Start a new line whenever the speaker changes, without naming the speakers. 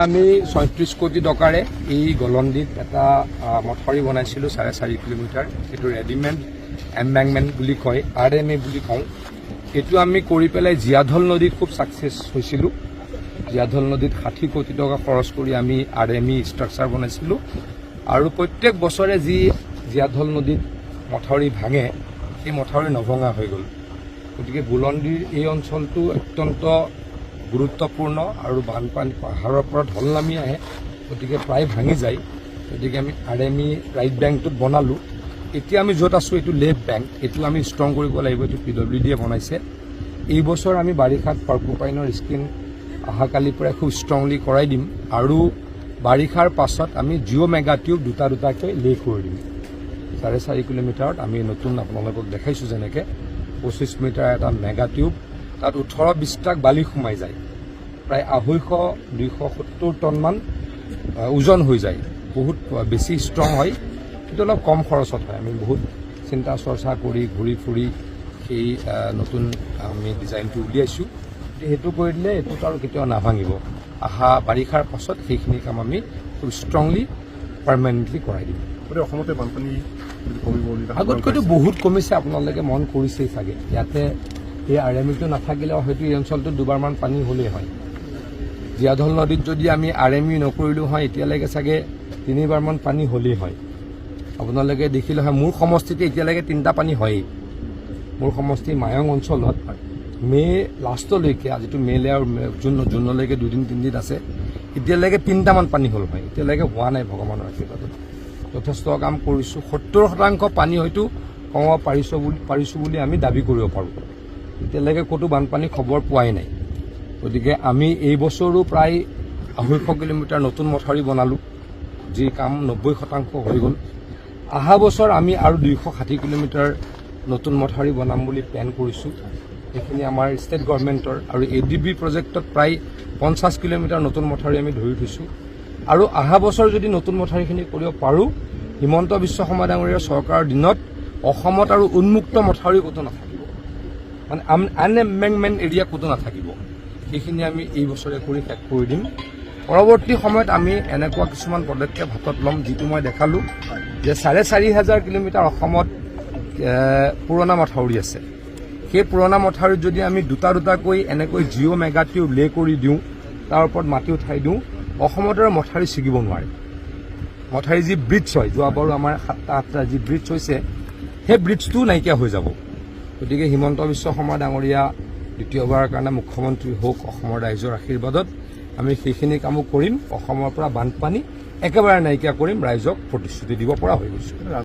আমি ৩৬ কোটি টকাৰে এই গলন্দিত এটা মথাউৰি বনাইছিলোঁ ৪.৫ কিলোমিটাৰ। এইটো ৰেডিমেড এম্বেংকমেণ্ট বুলি কয়, RMA বুলি কওঁ। এইটো আমি কৰি পেলাই জীয়াঢল নদীত খুব ছাকচেছ হৈছিলোঁ। জীয়াঢল নদীত ৬০ কোটি টকা খৰচ কৰি আমি RMA ষ্ট্ৰাকচাৰ বনাইছিলোঁ আৰু প্ৰত্যেক বছৰে যি জীয়াঢল নদীত মথাউৰি ভাঙে সেই মথাউৰি নভঙা হৈ গ'ল। গতিকে বুলন্দিৰ এই অঞ্চলটো অত্যন্ত গুৰুত্বপূৰ্ণ আৰু বানপানী পাহাৰৰ পৰা ঢল নামি আহে, গতিকে প্ৰায় ভাঙি যায়। গতিকে আমি RMA ৰাইট বেংকটোত বনালোঁ। এতিয়া আমি য'ত আছোঁ এইটো লেফ্ট বেংক, এইটো আমি ষ্ট্ৰং কৰিব লাগিব। এইটো PWDয়ে বনাইছে। এই বছৰ আমি বাৰিষাত পাৰ্কোপাইনৰ স্কিম অহাকালিৰ পৰাই খুব ষ্ট্ৰংলি কৰাই দিম আৰু বাৰিষাৰ পাছত আমি জিঅ' মেগা টিউব দুটাকৈ লে কৰি দিম। ৪.৫ কিলোমিটাৰত আমি নতুন আপোনালোকক দেখাইছোঁ যেনেকৈ 25 মিটাৰ এটা মেগা টিউব, তাত 18-20 বালি সোমাই যায়, প্ৰায় 250-270 টনমান ওজন হৈ যায়। বহুত বেছি ষ্ট্ৰং হয়, কিন্তু অলপ কম খৰচত হয়। আমি বহুত চিন্তা চৰ্চা কৰি ঘূৰি ফুৰি সেই নতুন আমি ডিজাইনটো উলিয়াইছোঁ। সেইটো কৰি দিলে এইটোত আৰু কেতিয়াও নাভাঙিব। অহা বাৰিষাৰ পাছত সেইখিনি কাম আমি খুব ষ্ট্ৰংলি পাৰ্মানেণ্টলি কৰাই দিম।
অসমতে বানপানী কমিব বুলি
আগতকৈতো বহুত কমিছে, আপোনালোকে মন কৰিছেই চাগে। ইয়াতে এই RMAটো নাথাকিলেও হয়তো এই অঞ্চলটোত দুবাৰমান পানী হ'লেই হয়। জীয়াঢল নদীত যদি আমি RMA নকৰিলোঁ হয় এতিয়ালৈকে চাগে 3বাৰমান পানী হ'লেই হয়। আপোনালোকে দেখিলে হয় মোৰ সমষ্টিতে এতিয়ালৈকে 3টা পানী হয়েই। মোৰ সমষ্টি মায়ং অঞ্চলত মে' লাষ্টলৈকে, আজিতো মে'লে আৰু জুনলৈকে 2-3 দিন আছে, এতিয়ালৈকে 3টামান পানী হ'ল হয়। এতিয়ালৈকে হোৱা নাই ভগৱানৰ আশীৰ্বাদত। যথেষ্ট কাম কৰিছোঁ। 70% পানী হয়তো কমাব পাৰিছোঁ বুলি আমি দাবী কৰিব পাৰোঁ। এতিয়ালৈকে ক'তো বানপানী খবৰ পোৱাই নাই। গতিকে আমি এই বছৰো প্ৰায় 250 কিলোমিটাৰ নতুন মথাউৰি বনালোঁ, যি কাম 90% হৈ গ'ল। অহা বছৰ আমি আৰু 260 কিলোমিটাৰ নতুন মথাউৰি বনাম বুলি প্লেন কৰিছোঁ। সেইখিনি আমাৰ ষ্টেট গভৰ্ণমেণ্টৰ আৰু ADB প্ৰজেক্টত প্ৰায় 50 কিলোমিটাৰ নতুন মথাউৰি আমি ধৰি থৈছোঁ। আৰু অহা বছৰ যদি নতুন মথাউৰিখিনি কৰিব পাৰোঁ, হিমন্ত বিশ্ব শৰ্মা ডাঙৰীয়াৰ চৰকাৰৰ দিনত অসমত আৰু উন্মুক্ত মথাউৰি ক'তো নাথাকিব, মানে আনএম্বেংকমেণ্ট এৰিয়া ক'তো নাথাকিব। সেইখিনি আমি এই বছৰে কৰি শেষ কৰি দিম। পৰৱৰ্তী সময়ত আমি এনেকুৱা কিছুমান পদক্ষেপ হাতত ল'ম, যিটো মই দেখালোঁ যে 4,500 কিলোমিটাৰ অসমত পুৰণা মথাউৰি আছে। সেই পুৰণা মথাউৰিত যদি আমি দুটাকৈ এনেকৈ জিঅ' মেগা টিউব লে কৰি দিওঁ, তাৰ ওপৰত মাটি উঠাই দিওঁ, অসমত আৰু মথাউৰি ছিগিব নোৱাৰে। মথাউৰি যি ব্ৰিজ হয়, যোৱাবাৰো আমাৰ 7টা-8টা যি ব্ৰিজ হৈছে, সেই ব্ৰিজটোও নাইকিয়া হৈ যাব। গতিকে হিমন্ত বিশ্ব শৰ্মা ডাঙৰীয়া দ্বিতীয়বাৰৰ কাৰণে মুখ্যমন্ত্ৰী হওক, অসমৰ ৰাইজৰ আশীৰ্বাদত আমি সেইখিনি কামো কৰিম। অসমৰ পৰা বানপানী একেবাৰে নাইকিয়া কৰিম, ৰাইজক প্ৰতিশ্ৰুতি দিব পৰা হৈ গৈছোঁ।